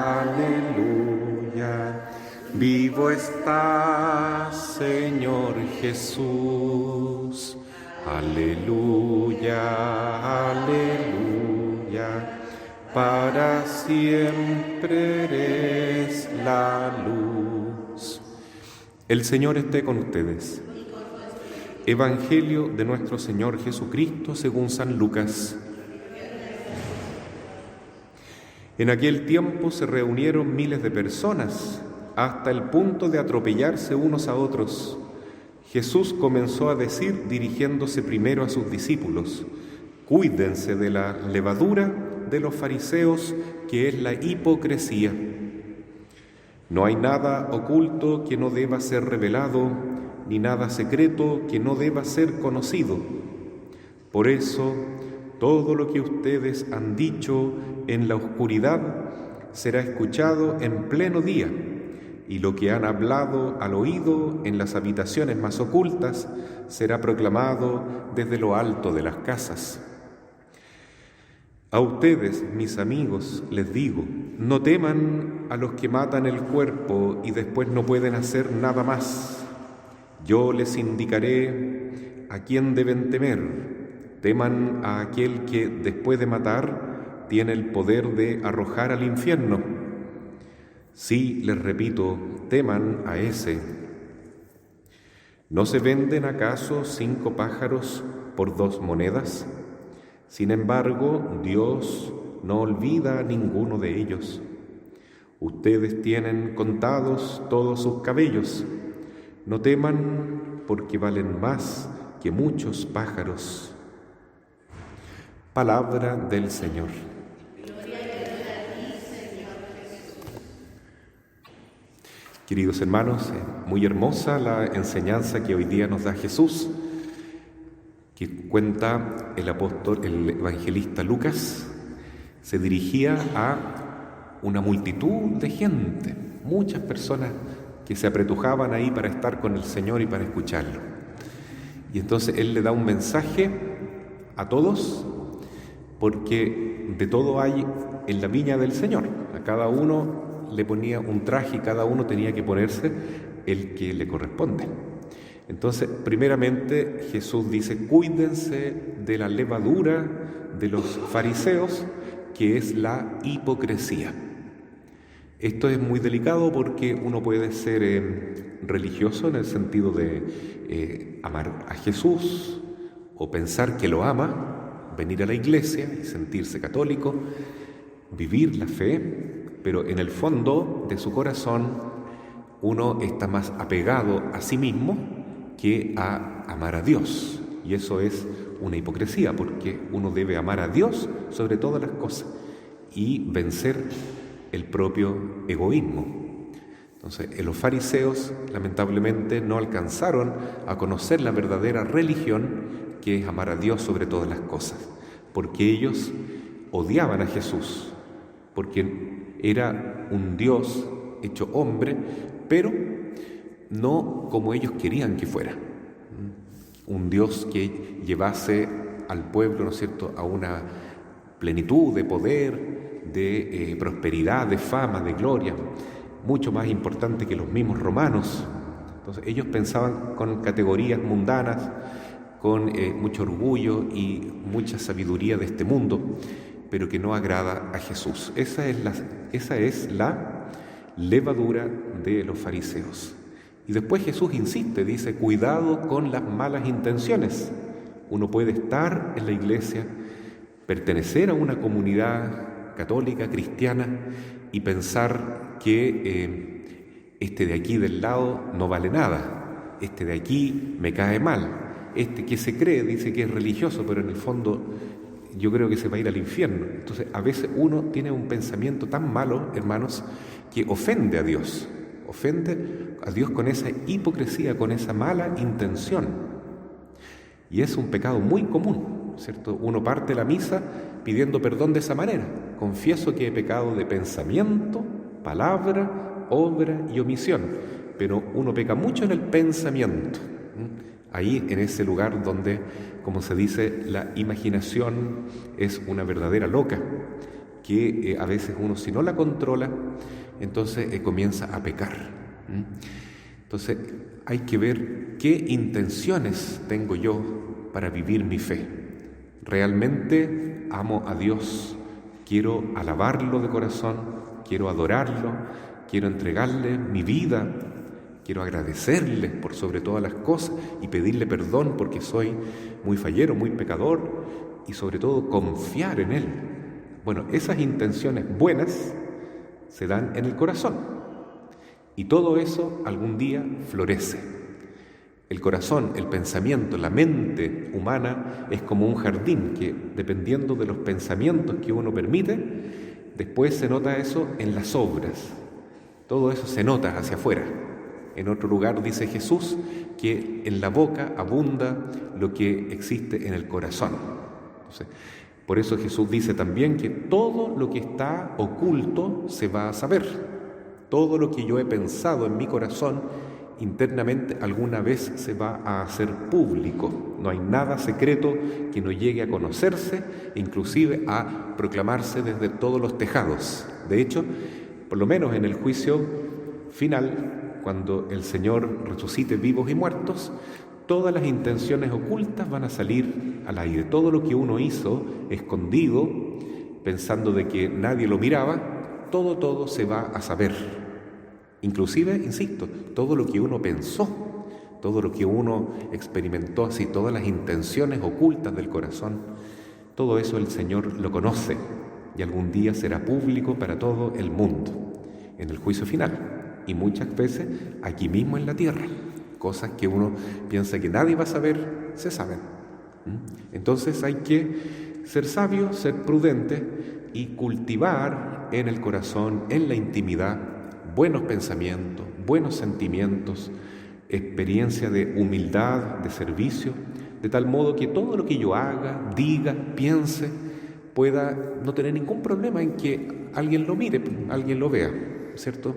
aleluya. Vivo estás, Señor Jesús. Aleluya, aleluya. Para siempre eres la luz. El Señor esté con ustedes. Evangelio de nuestro Señor Jesucristo según San Lucas. En aquel tiempo se reunieron miles de personas, hasta el punto de atropellarse unos a otros. Jesús comenzó a decir, dirigiéndose primero a sus discípulos: cuídense de la levadura de los fariseos, que es la hipocresía. No hay nada oculto que no deba ser revelado, ni nada secreto que no deba ser conocido. Por eso, todo lo que ustedes han dicho en la oscuridad será escuchado en pleno día, y lo que han hablado al oído en las habitaciones más ocultas será proclamado desde lo alto de las casas. A ustedes, mis amigos, les digo, no teman a los que matan el cuerpo y después no pueden hacer nada más. Yo les indicaré a quién deben temer. Teman a aquel que, después de matar, tiene el poder de arrojar al infierno. Sí, les repito, teman a ese. ¿No se venden acaso 5 pájaros por 2 monedas? Sin embargo, Dios no olvida a ninguno de ellos. Ustedes tienen contados todos sus cabellos. No teman, porque valen más que muchos pájaros. Palabra del Señor. Queridos hermanos, muy hermosa la enseñanza que hoy día nos da Jesús, que cuenta el evangelista Lucas. Se dirigía a una multitud de gente, muchas personas que se apretujaban ahí para estar con el Señor y para escucharlo. Y entonces Él le da un mensaje a todos, porque de todo hay en la viña del Señor. A cada uno le ponía un traje y cada uno tenía que ponerse el que le corresponde. Entonces, primeramente Jesús dice: cuídense de la levadura de los fariseos, que es la hipocresía. Esto es muy delicado porque uno puede ser religioso en el sentido de amar a Jesús o pensar que lo ama, venir a la iglesia y sentirse católico, vivir la fe, pero en el fondo de su corazón uno está más apegado a sí mismo que a amar a Dios. Y eso es una hipocresía, porque uno debe amar a Dios sobre todas las cosas y vencer el propio egoísmo. Entonces, los fariseos lamentablemente no alcanzaron a conocer la verdadera religión, que es amar a Dios sobre todas las cosas, porque ellos odiaban a Jesús, porque era un Dios hecho hombre, pero no como ellos querían que fuera. Un Dios que llevase al pueblo, ¿no es cierto?, a una plenitud de poder, de prosperidad, de fama, de gloria, mucho más importante que los mismos romanos. Entonces ellos pensaban con categorías mundanas, con mucho orgullo y mucha sabiduría de este mundo, pero que no agrada a Jesús. Esa es la levadura de los fariseos. Y después Jesús insiste, dice: cuidado con las malas intenciones. Uno puede estar en la iglesia, pertenecer a una comunidad católica, cristiana, y pensar que este de aquí del lado no vale nada, este de aquí me cae mal, este que se cree, dice que es religioso, pero en el fondo yo creo que se va a ir al infierno. Entonces, a veces uno tiene un pensamiento tan malo, hermanos, que ofende a Dios con esa hipocresía, con esa mala intención. Y es un pecado muy común, ¿cierto? Uno parte la misa pidiendo perdón de esa manera: confieso que he pecado de pensamiento, palabra, obra y omisión. Pero uno peca mucho en el pensamiento, ahí en ese lugar donde, como se dice, la imaginación es una verdadera loca, que a veces uno, si no la controla, entonces comienza a pecar. Entonces hay que ver qué intenciones tengo yo para vivir mi fe. ¿Realmente amo a Dios? ¿Quiero alabarlo de corazón? ¿Quiero adorarlo? ¿Quiero entregarle mi vida? ¿Quiero agradecerle por sobre todas las cosas y pedirle perdón porque soy muy fallero, muy pecador? Y sobre todo confiar en Él. Bueno, esas intenciones buenas se dan en el corazón y todo eso algún día florece. El corazón, el pensamiento, la mente humana es como un jardín que, dependiendo de los pensamientos que uno permite, después se nota eso en las obras. Todo eso se nota hacia afuera. En otro lugar dice Jesús que en la boca abunda lo que existe en el corazón. Entonces, por eso Jesús dice también que todo lo que está oculto se va a saber. Todo lo que yo he pensado en mi corazón internamente alguna vez se va a hacer público. No hay nada secreto que no llegue a conocerse, inclusive a proclamarse desde todos los tejados. De hecho, por lo menos en el juicio final, cuando el Señor resucite vivos y muertos, todas las intenciones ocultas van a salir al aire. Todo lo que uno hizo escondido, pensando de que nadie lo miraba, todo se va a saber. Inclusive, insisto, todo lo que uno pensó, todo lo que uno experimentó, así todas las intenciones ocultas del corazón, todo eso el Señor lo conoce y algún día será público para todo el mundo, en el juicio final, y muchas veces aquí mismo en la tierra. Cosas que uno piensa que nadie va a saber, se saben. Entonces hay que ser sabio, ser prudente y cultivar en el corazón, en la intimidad, buenos pensamientos, buenos sentimientos, experiencia de humildad, de servicio, de tal modo que todo lo que yo haga, diga, piense, pueda no tener ningún problema en que alguien lo mire, alguien lo vea, ¿cierto?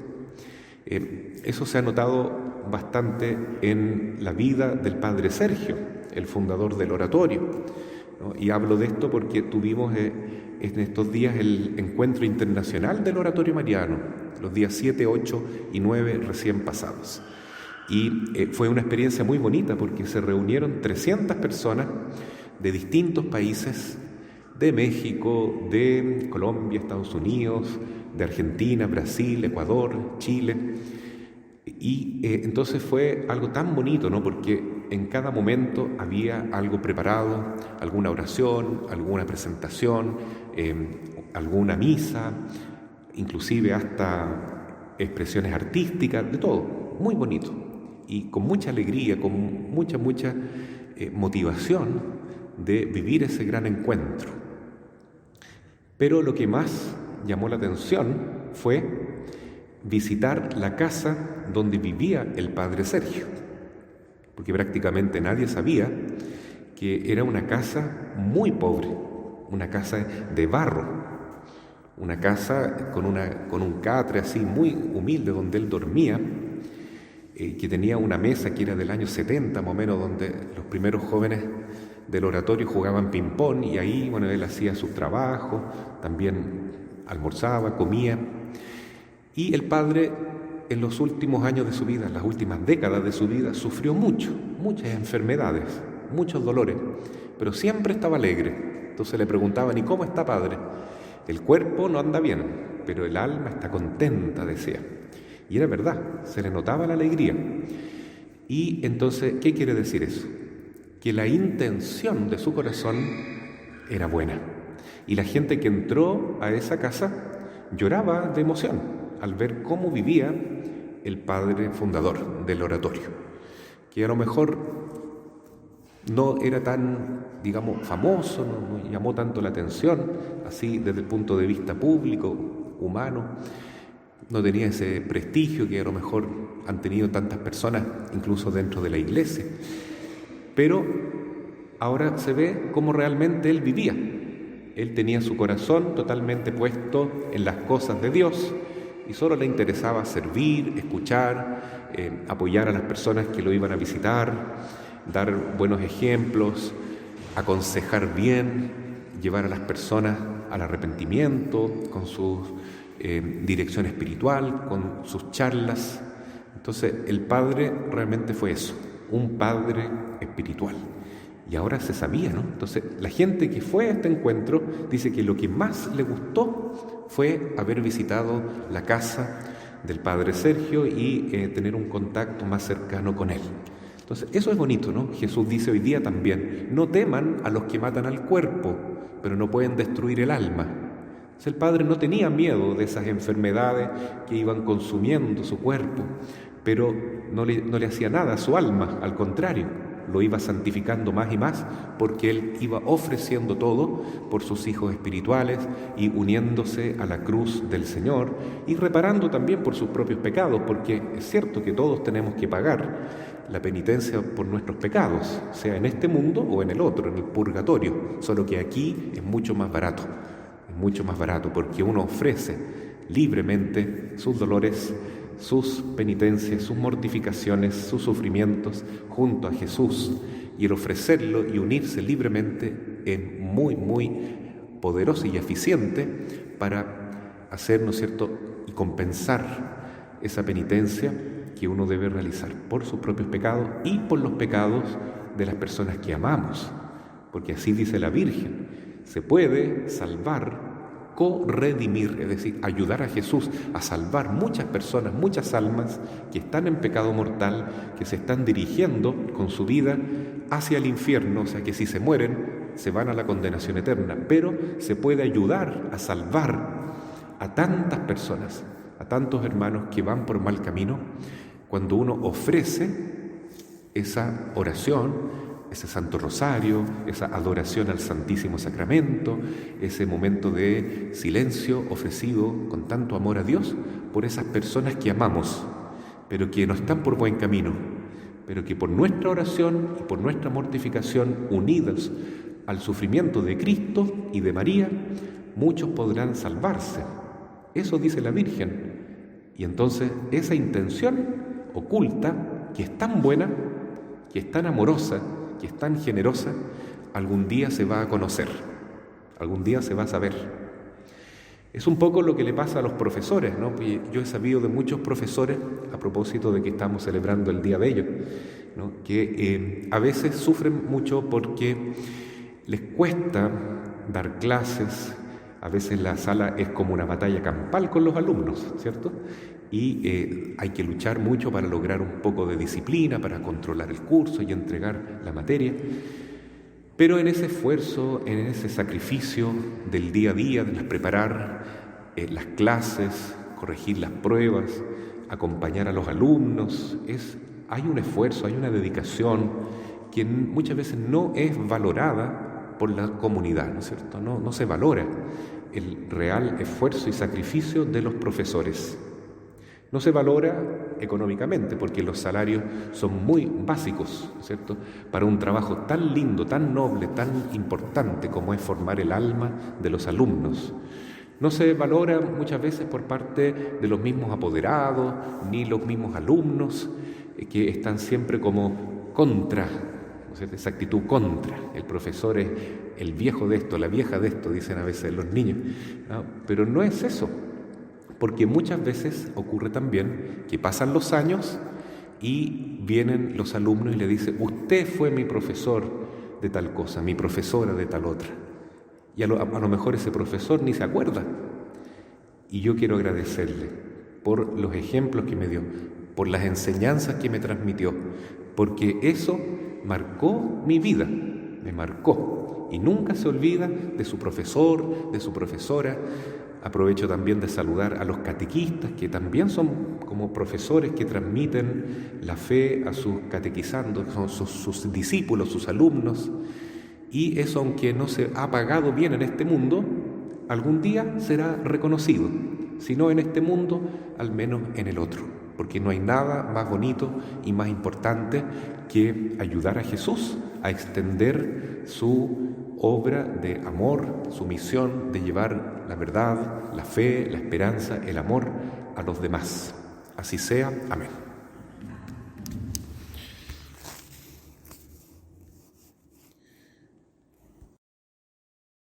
Eso se ha notado bastante en la vida del Padre Sergio, el fundador del oratorio, ¿no? Y hablo de esto porque tuvimos en estos días el encuentro internacional del oratorio mariano, los días 7, 8 y 9 recién pasados. Y fue una experiencia muy bonita porque se reunieron 300 personas de distintos países, de México, de Colombia, Estados Unidos, de Argentina, Brasil, Ecuador, Chile. Y entonces fue algo tan bonito, ¿no? Porque en cada momento había algo preparado, alguna oración, alguna presentación, alguna misa, inclusive hasta expresiones artísticas, de todo, muy bonito. Y con mucha alegría, con mucha motivación de vivir ese gran encuentro. Pero lo que más llamó la atención fue visitar la casa donde vivía el Padre Sergio, porque prácticamente nadie sabía que era una casa muy pobre, una casa de barro, una casa con un catre así muy humilde donde él dormía, que tenía una mesa que era del año 70 más o menos, donde los primeros jóvenes del oratorio jugaban ping-pong y ahí, bueno, él hacía sus trabajos, también almorzaba, comía. Y el Padre, en los últimos años de su vida, en las últimas décadas de su vida, sufrió muchas enfermedades, muchos dolores, pero siempre estaba alegre. Entonces le preguntaban, ¿y cómo está, Padre? El cuerpo no anda bien, pero el alma está contenta, decía. Y era verdad, se le notaba la alegría. Y entonces, ¿qué quiere decir eso? Que la intención de su corazón era buena. Y la gente que entró a esa casa lloraba de emoción al ver cómo vivía el padre fundador del oratorio, que a lo mejor no era tan, digamos, famoso, no llamó tanto la atención, así desde el punto de vista público, humano, no tenía ese prestigio que a lo mejor han tenido tantas personas, incluso dentro de la iglesia. Pero ahora se ve cómo realmente él vivía. Él tenía su corazón totalmente puesto en las cosas de Dios y solo le interesaba servir, escuchar, apoyar a las personas que lo iban a visitar, dar buenos ejemplos, aconsejar bien, llevar a las personas al arrepentimiento, con su dirección espiritual, con sus charlas. Entonces el padre realmente fue eso, un padre espiritual. Y ahora se sabía, ¿no? Entonces la gente que fue a este encuentro dice que lo que más le gustó fue haber visitado la casa del padre Sergio y tener un contacto más cercano con él. Entonces eso es bonito, ¿no? Jesús dice hoy día también, no teman a los que matan al cuerpo, pero no pueden destruir el alma. Entonces el padre no tenía miedo de esas enfermedades que iban consumiendo su cuerpo, pero no le hacía nada a su alma, al contrario, lo iba santificando más y más porque él iba ofreciendo todo por sus hijos espirituales y uniéndose a la cruz del Señor y reparando también por sus propios pecados, porque es cierto que todos tenemos que pagar la penitencia por nuestros pecados, sea en este mundo o en el otro, en el purgatorio, solo que aquí es mucho más barato porque uno ofrece libremente sus dolores, sus penitencias, sus mortificaciones, sus sufrimientos junto a Jesús, y el ofrecerlo y unirse libremente es muy, muy poderoso y eficiente para hacer, ¿no es cierto?, y compensar esa penitencia que uno debe realizar por sus propios pecados y por los pecados de las personas que amamos, porque así dice la Virgen, se puede salvar, co-redimir, es decir, ayudar a Jesús a salvar muchas personas, muchas almas que están en pecado mortal, que se están dirigiendo con su vida hacia el infierno, o sea que si se mueren, se van a la condenación eterna, pero se puede ayudar a salvar a tantas personas, a tantos hermanos que van por mal camino, cuando uno ofrece esa oración, ese Santo Rosario, esa adoración al Santísimo Sacramento, ese momento de silencio ofrecido con tanto amor a Dios por esas personas que amamos, pero que no están por buen camino, pero que por nuestra oración y por nuestra mortificación, unidas al sufrimiento de Cristo y de María, muchos podrán salvarse. Eso dice la Virgen. Y entonces esa intención oculta, que es tan buena, que es tan amorosa, que es tan generosa, algún día se va a conocer, algún día se va a saber. Es un poco lo que le pasa a los profesores, ¿no? Yo he sabido de muchos profesores, a propósito de que estamos celebrando el día de ellos, ¿no?, que a veces sufren mucho porque les cuesta dar clases. A veces la sala es como una batalla campal con los alumnos, ¿cierto? Y hay que luchar mucho para lograr un poco de disciplina, para controlar el curso y entregar la materia. Pero en ese esfuerzo, en ese sacrificio del día a día, de preparar las clases, corregir las pruebas, acompañar a los alumnos, hay un esfuerzo, hay una dedicación que muchas veces no es valorada por la comunidad, ¿no es cierto? No se valora el real esfuerzo y sacrificio de los profesores. No se valora económicamente porque los salarios son muy básicos, ¿no es cierto?, para un trabajo tan lindo, tan noble, tan importante como es formar el alma de los alumnos. No se valora muchas veces por parte de los mismos apoderados ni los mismos alumnos que están siempre como contra, ¿no es cierto?, esa actitud contra. El profesor es el viejo de esto, la vieja de esto, dicen a veces los niños, ¿no? Pero no es eso. Porque muchas veces ocurre también que pasan los años y vienen los alumnos y le dicen, usted fue mi profesor de tal cosa, mi profesora de tal otra. Y a lo mejor ese profesor ni se acuerda. Y yo quiero agradecerle por los ejemplos que me dio, por las enseñanzas que me transmitió, porque eso marcó mi vida, me marcó. Y nunca se olvida de su profesor, de su profesora. Aprovecho también de saludar a los catequistas, que también son como profesores que transmiten la fe a sus catequizandos, son sus discípulos, sus alumnos. Y eso, aunque no se ha pagado bien en este mundo, algún día será reconocido. Si no en este mundo, al menos en el otro. Porque no hay nada más bonito y más importante que ayudar a Jesús a extender su obra de amor, su misión de llevar la verdad, la fe, la esperanza, el amor a los demás. Así sea. Amén.